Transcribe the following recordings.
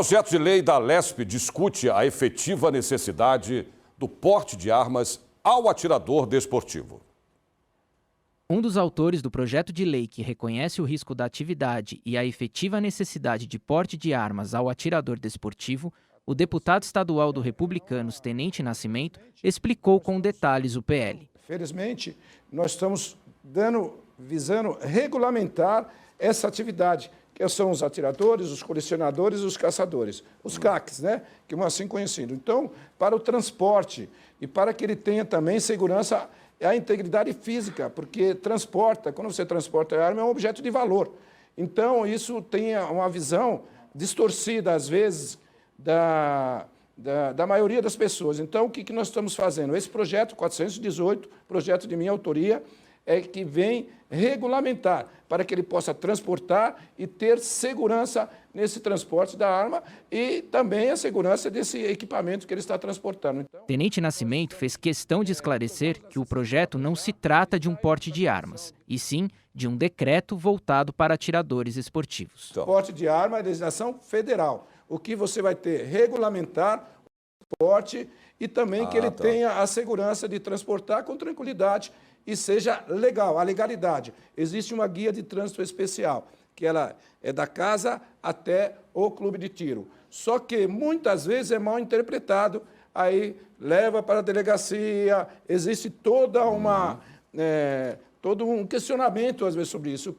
Projeto de lei da Lespe discute a efetiva necessidade do porte de armas ao atirador desportivo. Um dos autores do projeto de lei que reconhece o risco da atividade e a efetiva necessidade de porte de armas ao atirador desportivo, o deputado estadual do Republicanos, Tenente Nascimento, explicou com detalhes o PL. Felizmente, nós estamos visando regulamentar essa atividade, que são os atiradores, os colecionadores e os caçadores, os CACs, né? Que é assim conhecido. Então, para o transporte e para que ele tenha também segurança, a integridade física, porque quando você transporta a arma, é um objeto de valor. Então, isso tem uma visão distorcida, às vezes, da maioria das pessoas. Então, o que nós estamos fazendo? Esse projeto 418, projeto de minha autoria, é que vem regulamentar para que ele possa transportar e ter segurança nesse transporte da arma e também a segurança desse equipamento que ele está transportando. Então, Tenente Nascimento fez questão de esclarecer que o projeto não se trata de um porte de armas, e sim de um decreto voltado para atiradores esportivos. Porte de arma é legislação federal. O que você vai ter? Regulamentar o porte e também que ele tenha a segurança de transportar com tranquilidade e seja legal, a legalidade. Existe uma guia de trânsito especial, que ela é da casa até o clube de tiro. Só que muitas vezes é mal interpretado, aí leva para a delegacia, existe todo um questionamento às vezes sobre isso. O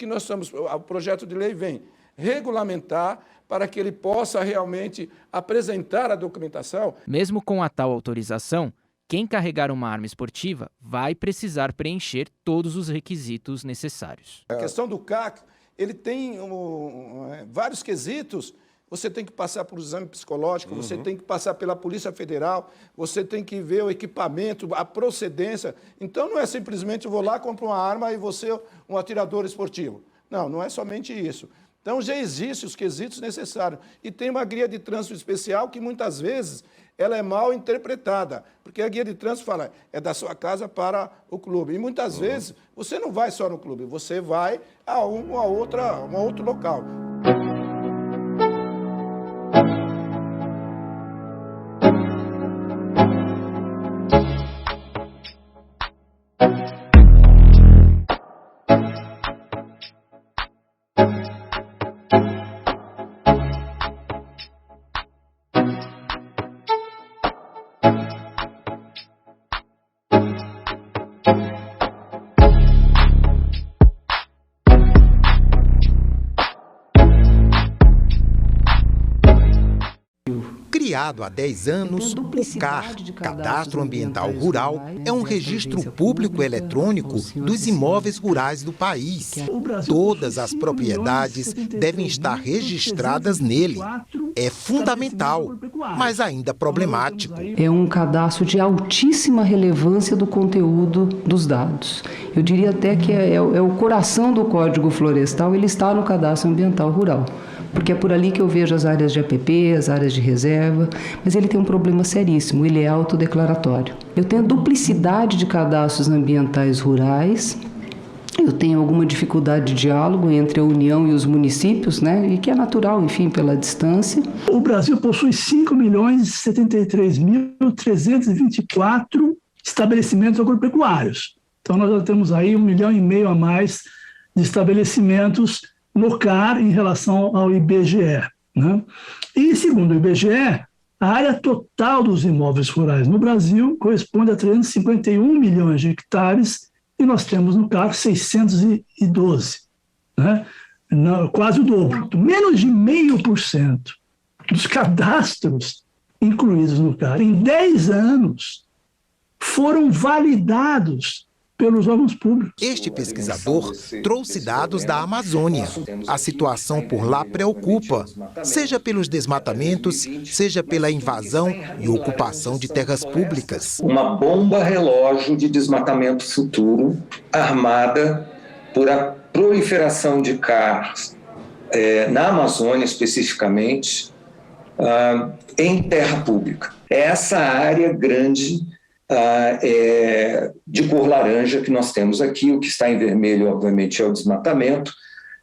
projeto de lei vem regulamentar para que ele possa realmente apresentar a documentação. Mesmo com a tal autorização, quem carregar uma arma esportiva vai precisar preencher todos os requisitos necessários. A questão do CAC, ele tem vários quesitos. Você tem que passar por exame psicológico, você tem que passar pela Polícia Federal, você tem que ver o equipamento, a procedência. Então, não é simplesmente eu vou lá, compro uma arma e você um atirador esportivo. Não, não é somente isso. Então, já existem os quesitos necessários. E tem uma guia de trânsito especial que, muitas vezes, ela é mal interpretada. Porque a guia de trânsito fala, é da sua casa para o clube. E, muitas vezes, você não vai só no clube, você vai a um outro local. Criado há 10 anos, o CAR, Cadastro Ambiental Rural, é um registro público eletrônico dos imóveis rurais do país. Todas as propriedades devem estar registradas nele. É fundamental, mas ainda problemático. É um cadastro de altíssima relevância do conteúdo dos dados. Eu diria até que é o coração do Código Florestal, ele está no Cadastro Ambiental Rural. Porque é por ali que eu vejo as áreas de APP, as áreas de reserva, mas ele tem um problema seríssimo, ele é autodeclaratório. Eu tenho duplicidade de cadastros ambientais rurais, eu tenho alguma dificuldade de diálogo entre a União e os municípios, né? E que é natural, enfim, pela distância. O Brasil possui 5.073.324 estabelecimentos agropecuários. Então, nós já temos aí 1,5 milhão a mais de estabelecimentos no CAR em relação ao IBGE. Né? E, segundo o IBGE, a área total dos imóveis rurais no Brasil corresponde a 351 milhões de hectares e nós temos no CAR 612, né? Quase o dobro. Menos de 0,5% dos cadastros incluídos no CAR em 10 anos foram validados pelos órgãos públicos. Este pesquisador trouxe dados da Amazônia. A situação por lá preocupa, seja pelos desmatamentos, seja pela invasão e ocupação de terras públicas. Uma bomba relógio de desmatamento futuro, armada por a proliferação de CARs na Amazônia especificamente, em terra pública. Essa área grande de cor laranja que nós temos aqui, o que está em vermelho, obviamente, é o desmatamento,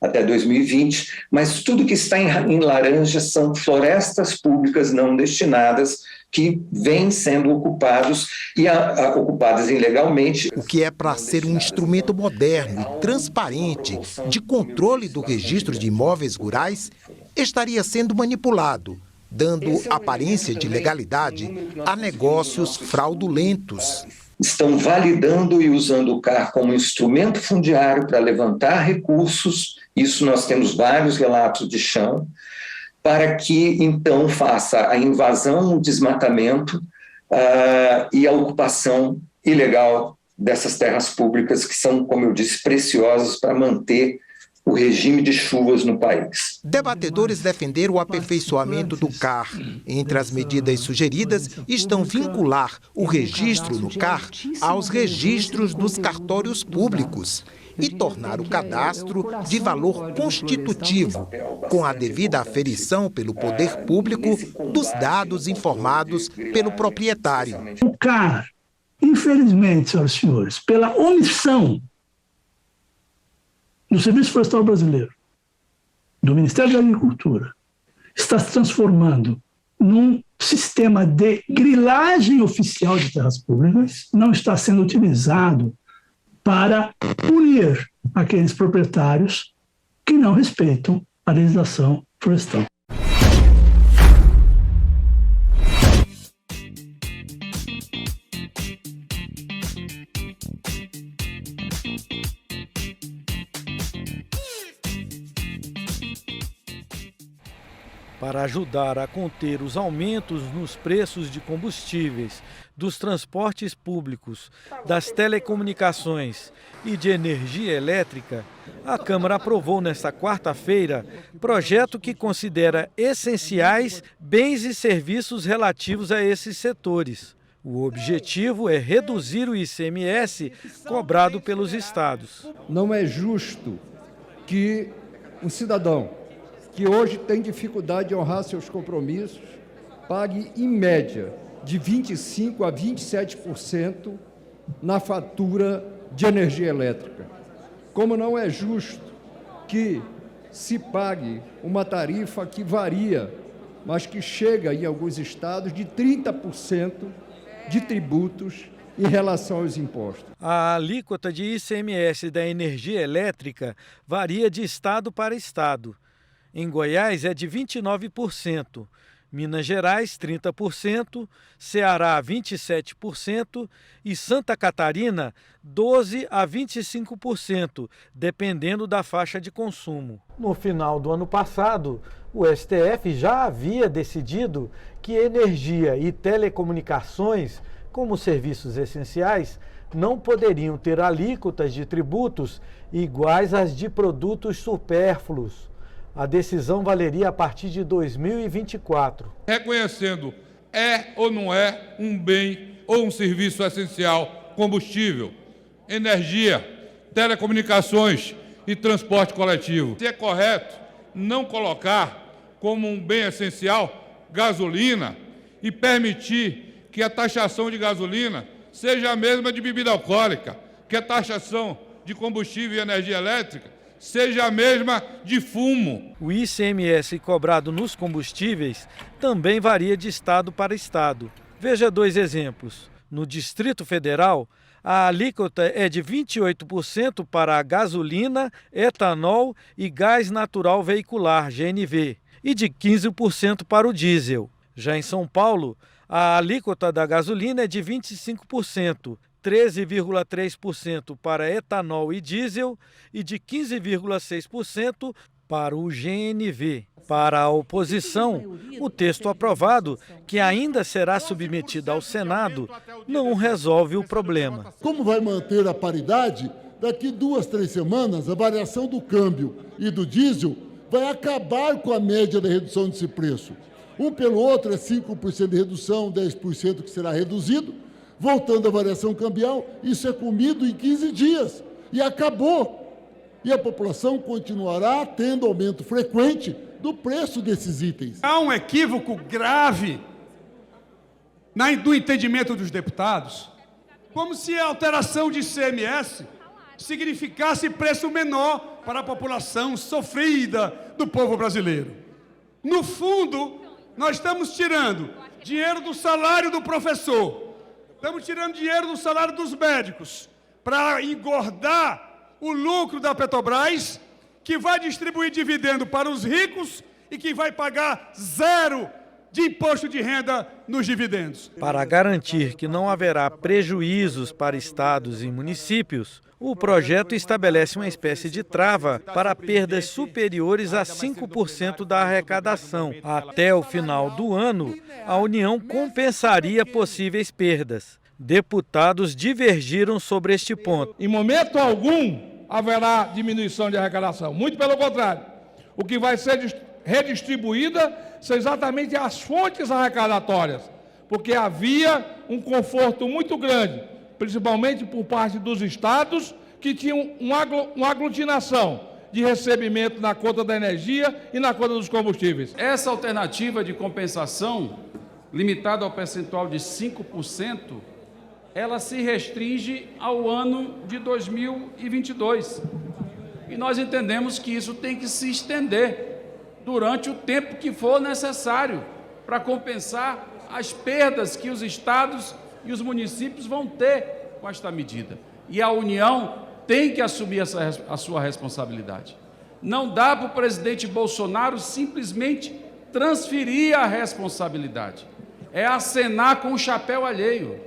até 2020, mas tudo que está em laranja são florestas públicas não destinadas que vêm sendo ocupadas ilegalmente. O que é para ser um instrumento moderno e transparente de controle do registro de imóveis rurais, estaria sendo manipulado, dando aparência de legalidade a negócios fraudulentos. Estão validando e usando o CAR como instrumento fundiário para levantar recursos, isso nós temos vários relatos de chão, para que então faça a invasão, o desmatamento e a ocupação ilegal dessas terras públicas que são, como eu disse, preciosas para manter o regime de chuvas no país. Debatedores defenderam o aperfeiçoamento do CAR. Entre as medidas sugeridas estão vincular o registro no CAR aos registros dos cartórios públicos e tornar o cadastro de valor constitutivo, com a devida aferição pelo poder público dos dados informados pelo proprietário. O CAR, infelizmente, senhoras e senhores, pela omissão do Serviço Florestal Brasileiro, do Ministério da Agricultura, está se transformando num sistema de grilagem oficial de terras públicas, não está sendo utilizado para punir aqueles proprietários que não respeitam a legislação florestal. Para ajudar a conter os aumentos nos preços de combustíveis, dos transportes públicos, das telecomunicações e de energia elétrica, a Câmara aprovou nesta quarta-feira projeto que considera essenciais bens e serviços relativos a esses setores. O objetivo é reduzir o ICMS cobrado pelos estados. Não é justo que um cidadão que hoje tem dificuldade de honrar seus compromissos, pague, em média, de 25% a 27% na fatura de energia elétrica. Como não é justo que se pague uma tarifa que varia, mas que chega, em alguns estados, de 30% de tributos em relação aos impostos. A alíquota de ICMS da energia elétrica varia de estado para estado. Em Goiás é de 29%, Minas Gerais 30%, Ceará 27% e Santa Catarina 12% a 25%, dependendo da faixa de consumo. No final do ano passado, o STF já havia decidido que energia e telecomunicações, como serviços essenciais, não poderiam ter alíquotas de tributos iguais às de produtos supérfluos. A decisão valeria a partir de 2024. Reconhecendo ou não é um bem ou um serviço essencial combustível, energia, telecomunicações e transporte coletivo. Se é correto não colocar como um bem essencial gasolina e permitir que a taxação de gasolina seja a mesma de bebida alcoólica, que a taxação de combustível e energia elétrica seja a mesma de fumo. O ICMS cobrado nos combustíveis também varia de estado para estado. Veja dois exemplos. No Distrito Federal, a alíquota é de 28% para a gasolina, etanol e gás natural veicular, GNV, e de 15% para o diesel. Já em São Paulo, a alíquota da gasolina é de 25%, 13,3% para etanol e diesel e de 15,6% para o GNV. Para a oposição, o texto aprovado, que ainda será submetido ao Senado, não resolve o problema. Como vai manter a paridade? Daqui 2, 3 semanas, a variação do câmbio e do diesel vai acabar com a média da redução desse preço. Um pelo outro é 5% de redução, 10% que será reduzido. Voltando à variação cambial, isso é comido em 15 dias e acabou. E a população continuará tendo aumento frequente do preço desses itens. Há um equívoco grave no entendimento dos deputados, como se a alteração de ICMS significasse preço menor para a população sofrida do povo brasileiro. No fundo, nós estamos tirando dinheiro do salário do professor, estamos tirando dinheiro do salário dos médicos para engordar o lucro da Petrobras, que vai distribuir dividendo para os ricos e que vai pagar zero de imposto de renda nos dividendos. Para garantir que não haverá prejuízos para estados e municípios, o projeto estabelece uma espécie de trava para perdas superiores a 5% da arrecadação. Até o final do ano, a União compensaria possíveis perdas. Deputados divergiram sobre este ponto. Em momento algum haverá diminuição de arrecadação. Muito pelo contrário. O que vai ser redistribuída são exatamente as fontes arrecadatórias, porque havia um conforto muito grande, principalmente por parte dos estados, que tinham uma aglutinação de recebimento na conta da energia e na conta dos combustíveis. Essa alternativa de compensação, limitada ao percentual de 5%, ela se restringe ao ano de 2022. E nós entendemos que isso tem que se estender durante o tempo que for necessário para compensar as perdas que os estados e os municípios vão ter com esta medida. E a União tem que assumir a sua responsabilidade. Não dá para o presidente Bolsonaro simplesmente transferir a responsabilidade. É acenar com o chapéu alheio.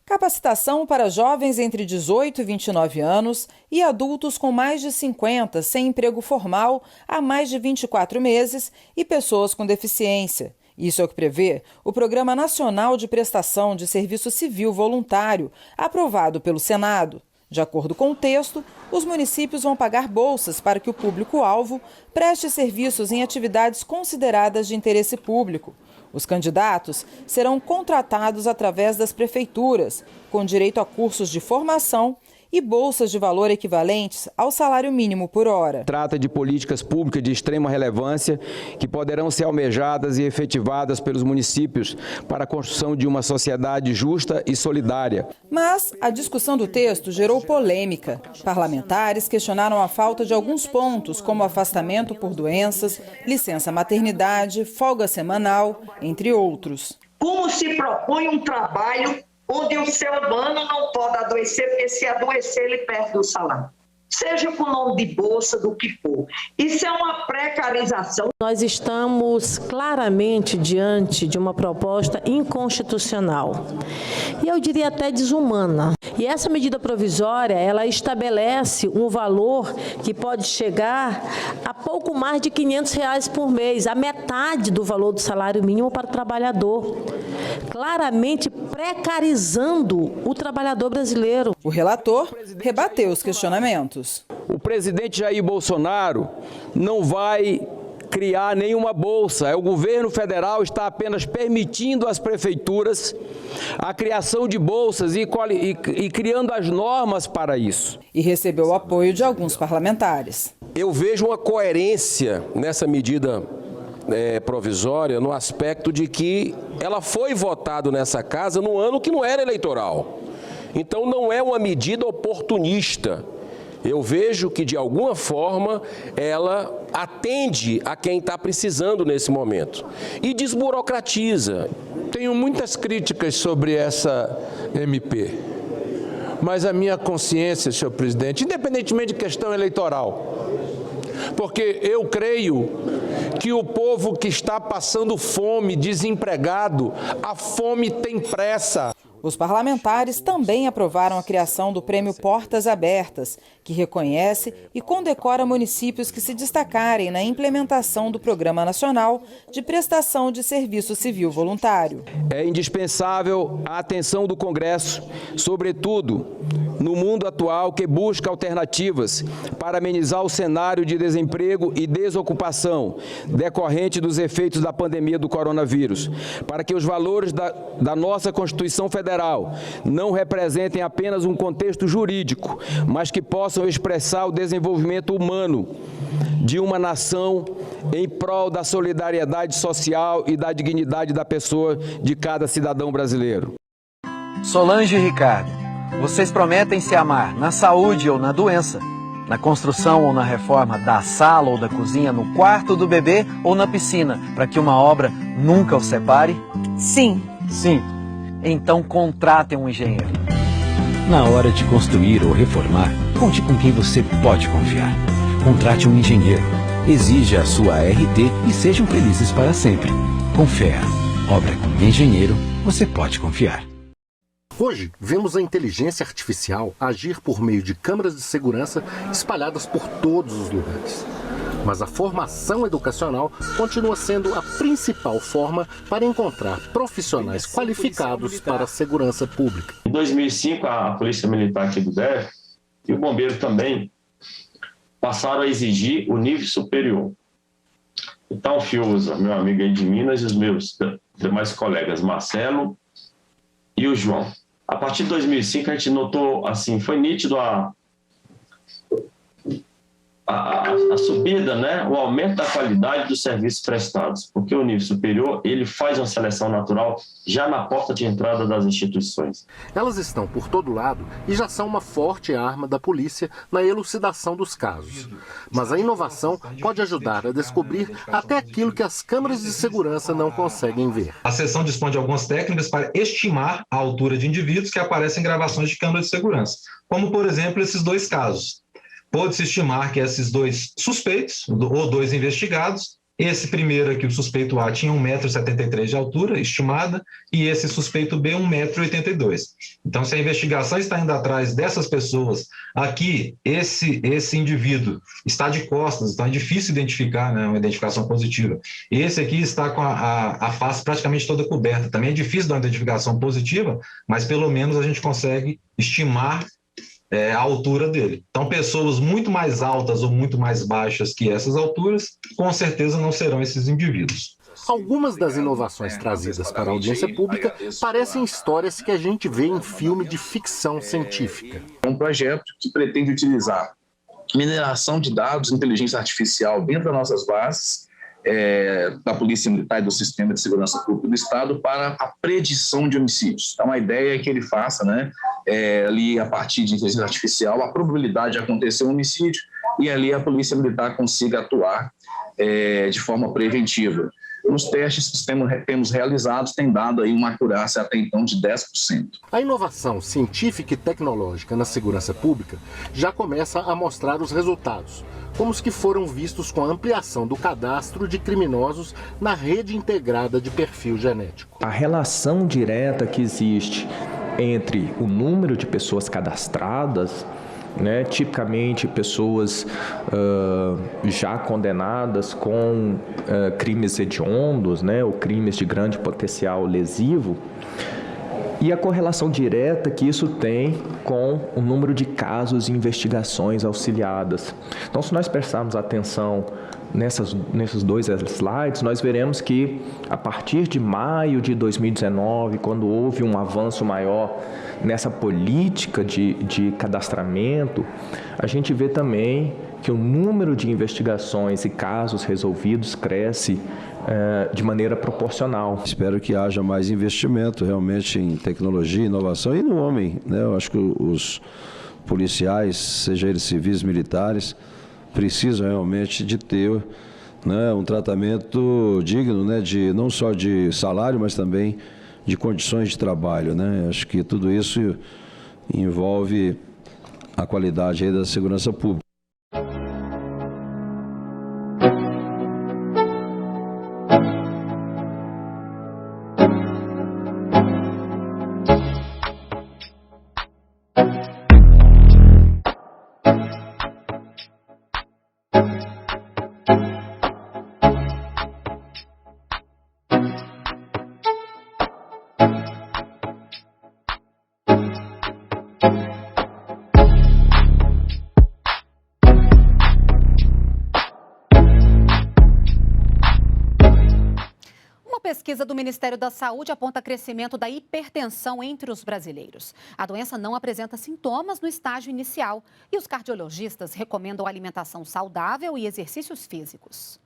Capacitação para jovens entre 18 e 29 anos e adultos com mais de 50 sem emprego formal há mais de 24 meses e pessoas com deficiência. Isso é o que prevê o Programa Nacional de Prestação de Serviço Civil Voluntário, aprovado pelo Senado. De acordo com o texto, os municípios vão pagar bolsas para que o público-alvo preste serviços em atividades consideradas de interesse público. Os candidatos serão contratados através das prefeituras, com direito a cursos de formação e bolsas de valor equivalentes ao salário mínimo por hora. Trata de políticas públicas de extrema relevância que poderão ser almejadas e efetivadas pelos municípios para a construção de uma sociedade justa e solidária. Mas a discussão do texto gerou polêmica. Parlamentares questionaram a falta de alguns pontos, como afastamento por doenças, licença maternidade, folga semanal, entre outros. Como se propõe um trabalho onde o ser humano não pode adoecer, porque se adoecer ele perde o salário. Seja com o nome de bolsa, do que for. Isso é uma precarização. Nós estamos claramente diante de uma proposta inconstitucional. E eu diria até desumana. E essa medida provisória, ela estabelece um valor que pode chegar a pouco mais de R$500 por mês, a metade do valor do salário mínimo para o trabalhador. Claramente precarizando o trabalhador brasileiro. O relator rebateu os questionamentos. O presidente Jair Bolsonaro não vai criar nenhuma bolsa. O governo federal está apenas permitindo às prefeituras a criação de bolsas e criando as normas para isso. E recebeu o apoio de alguns parlamentares. Eu vejo uma coerência nessa medida provisória no aspecto de que ela foi votada nessa casa no ano que não era eleitoral. Então não é uma medida oportunista. Eu vejo que, de alguma forma, ela atende a quem está precisando nesse momento e desburocratiza. Tenho muitas críticas sobre essa MP, mas a minha consciência, senhor presidente, independentemente de questão eleitoral, porque eu creio que o povo que está passando fome, desempregado, a fome tem pressa. Os parlamentares também aprovaram a criação do Prêmio Portas Abertas, que reconhece e condecora municípios que se destacarem na implementação do Programa Nacional de Prestação de Serviço Civil Voluntário. É indispensável a atenção do Congresso, sobretudo no mundo atual que busca alternativas para amenizar o cenário de desemprego e desocupação decorrente dos efeitos da pandemia do coronavírus, para que os valores da nossa Constituição Federal não representem apenas um contexto jurídico, mas que possam expressar o desenvolvimento humano de uma nação em prol da solidariedade social e da dignidade da pessoa, de cada cidadão brasileiro. Solange e Ricardo, vocês prometem se amar na saúde ou na doença, na construção ou na reforma da sala ou da cozinha, no quarto do bebê ou na piscina, para que uma obra nunca os separe? Sim. Sim. Então contratem um engenheiro. Na hora de construir ou reformar, conte com quem você pode confiar. Contrate um engenheiro. Exija a sua RT e sejam felizes para sempre. Confere. Obra com engenheiro, você pode confiar. Hoje, vemos a inteligência artificial agir por meio de câmeras de segurança espalhadas por todos os lugares. Mas a formação educacional continua sendo a principal forma para encontrar profissionais qualificados para a segurança pública. Em 2005, a Polícia Militar aqui do DF e o Bombeiro também passaram a exigir o nível superior. Então, o Fiuza, meu amigo aí de Minas, e os meus demais colegas, Marcelo e o João. A partir de 2005, a gente notou, assim, foi nítido a subida, né, o aumento da qualidade dos serviços prestados, porque o nível superior, ele faz uma seleção natural já na porta de entrada das instituições. Elas estão por todo lado e já são uma forte arma da polícia na elucidação dos casos. Mas a inovação pode ajudar a descobrir até aquilo que as câmeras de segurança não conseguem ver. A seção dispõe de algumas técnicas para estimar a altura de indivíduos que aparecem em gravações de câmeras de segurança, como, por exemplo, esses dois casos. Pôde-se estimar que esses dois suspeitos, ou dois investigados, esse primeiro aqui, o suspeito A, tinha 1,73 m de altura estimada, e esse suspeito B, 1,82 m. Então, se a investigação está indo atrás dessas pessoas, aqui, esse indivíduo está de costas, então é difícil identificar, né, uma identificação positiva. Esse aqui está com a face praticamente toda coberta. Também é difícil dar uma identificação positiva, mas pelo menos a gente consegue estimar a altura dele. Então, pessoas muito mais altas ou muito mais baixas que essas alturas, com certeza não serão esses indivíduos. Algumas das inovações trazidas para a audiência pública parecem histórias que a gente vê em filme de ficção científica. É um projeto que pretende utilizar mineração de dados, inteligência artificial dentro das nossas bases, da Polícia Militar e do Sistema de Segurança Pública do Estado para a predição de homicídios. Então, a ideia é que ele faça, né, ali a partir de inteligência artificial, a probabilidade de acontecer um homicídio e ali a Polícia Militar consiga atuar de forma preventiva. Nos testes que temos realizados, tem dado aí uma acurácia até então de 10%. A inovação científica e tecnológica na segurança pública já começa a mostrar os resultados, como os que foram vistos com a ampliação do cadastro de criminosos na rede integrada de perfil genético. A relação direta que existe entre o número de pessoas cadastradas, né, tipicamente pessoas já condenadas com crimes hediondos, né, ou crimes de grande potencial lesivo, e a correlação direta que isso tem com o número de casos e investigações auxiliadas. Então, se nós prestarmos atenção nesses dois slides, nós veremos que a partir de maio de 2019, quando houve um avanço maior nessa política de cadastramento, a gente vê também que o número de investigações e casos resolvidos cresce de maneira proporcional. Espero que haja mais investimento realmente em tecnologia, inovação e no homem, né? Eu acho que os policiais, seja eles civis, militares, precisam realmente de ter, né, um tratamento digno, né, não só de salário, mas também de condições de trabalho, né? Acho que tudo isso envolve a qualidade aí da segurança pública. Uma pesquisa do Ministério da Saúde aponta crescimento da hipertensão entre os brasileiros. A doença não apresenta sintomas no estágio inicial e os cardiologistas recomendam alimentação saudável e exercícios físicos.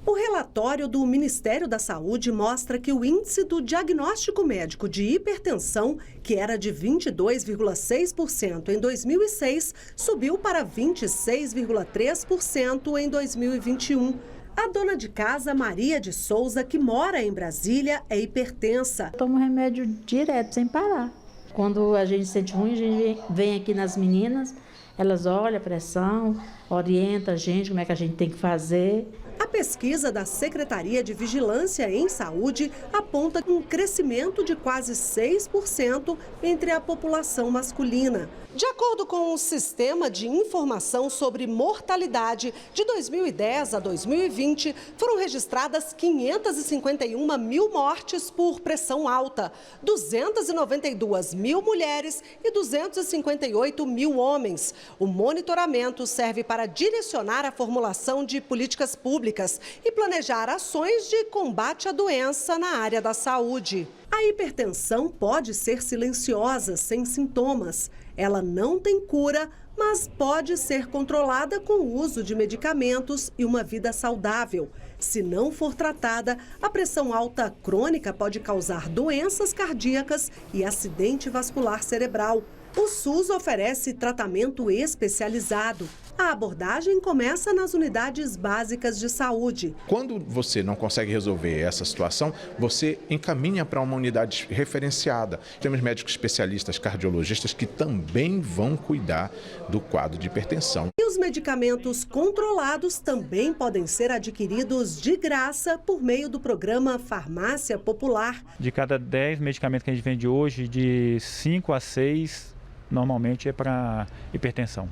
O relatório do Ministério da Saúde mostra que o índice do diagnóstico médico de hipertensão, que era de 22,6% em 2006, subiu para 26,3% em 2021. A dona de casa, Maria de Souza, que mora em Brasília, é hipertensa. Tomo remédio direto, sem parar. Quando a gente sente ruim, a gente vem aqui nas meninas, elas olham a pressão, orientam a gente como é que a gente tem que fazer. A pesquisa da Secretaria de Vigilância em Saúde aponta um crescimento de quase 6% entre a população masculina. De acordo com o Sistema de Informação sobre Mortalidade, de 2010 a 2020, foram registradas 551 mil mortes por pressão alta, 292 mil mulheres e 258 mil homens. O monitoramento serve para direcionar a formulação de políticas públicas e planejar ações de combate à doença na área da saúde. A hipertensão pode ser silenciosa, sem sintomas. Ela não tem cura, mas pode ser controlada com o uso de medicamentos e uma vida saudável. Se não for tratada, a pressão alta crônica pode causar doenças cardíacas e acidente vascular cerebral. O SUS oferece tratamento especializado. A abordagem começa nas unidades básicas de saúde. Quando você não consegue resolver essa situação, você encaminha para uma unidade referenciada. Temos médicos especialistas, cardiologistas, que também vão cuidar do quadro de hipertensão. E os medicamentos controlados também podem ser adquiridos de graça por meio do programa Farmácia Popular. De cada 10 medicamentos que a gente vende hoje, de 5 a 6 normalmente é para hipertensão.